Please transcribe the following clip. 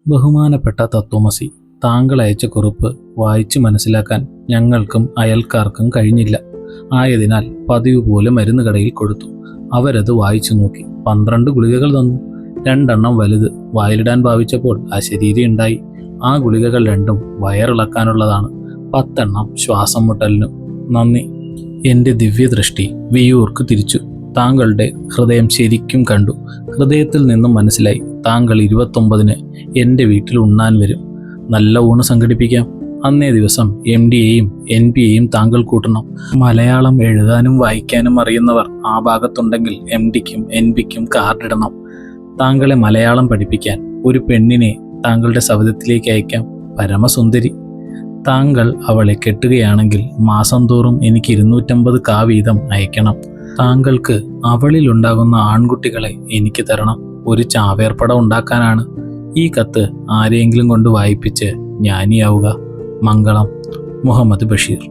ബഹുമാനപ്പെട്ട തത്വമസി, താങ്കൾ അയച്ച കുറിപ്പ് വായിച്ചു മനസ്സിലാക്കാൻ ഞങ്ങൾക്കും അയൽക്കാർക്കും കഴിഞ്ഞില്ല. ആയതിനാൽ പതിവ് പോലെ മരുന്ന് കടയിൽ കൊടുത്തു. അവരത് വായിച്ചു നോക്കി. 12 ഗുളികകൾ തന്നു. 2 എണ്ണം വലുത്. വായിലിടാൻ ഭാവിച്ചപ്പോൾ അശരീരി ഉണ്ടായി. ആ ഗുളികകൾ 2ഉം വയറിളക്കാനുള്ളതാണ്. 10 എണ്ണം ശ്വാസം മുട്ടലിനും. നന്ദി. എൻ്റെ ദിവ്യദൃഷ്ടി വിയൂർക്ക് തിരിച്ചു. താങ്കളുടെ ഹൃദയം ശരിക്കും കണ്ടു. ഹൃദയത്തിൽ നിന്നും മനസ്സിലായി താങ്കൾ 29-ന് എൻ്റെ വീട്ടിൽ ഉണ്ണാൻ വരും. നല്ല ഊണ് സംഘടിപ്പിക്കാം. അന്നേ ദിവസം MD-യെയും NP-യെയും താങ്കൾ കൂട്ടണം. മലയാളം എഴുതാനും വായിക്കാനും അറിയുന്നവർ ആ ഭാഗത്തുണ്ടെങ്കിൽ MD-ക്കും NP-ക്കും കാർഡിടണം. താങ്കളെ മലയാളം പഠിപ്പിക്കാൻ ഒരു പെണ്ണിനെ താങ്കളുടെ സവിധത്തിലേക്ക് അയക്കാം. പരമസുന്ദരി. താങ്കൾ അവളെ കെട്ടുകയാണെങ്കിൽ മാസം തോറും എനിക്ക് 250 കാ വീതം അയക്കണം. താങ്കൾക്ക് അവളിലുണ്ടാകുന്ന ആൺകുട്ടികളെ എനിക്ക് തരണം. ഒരു ചാവേർപ്പടം ഉണ്ടാക്കാനാണ്. ഈ കത്ത് ആരെയെങ്കിലും കൊണ്ട് വായിപ്പിച്ച് ജ്ഞാനിയാവുക. മംഗളം. മുഹമ്മദ് ബഷീർ.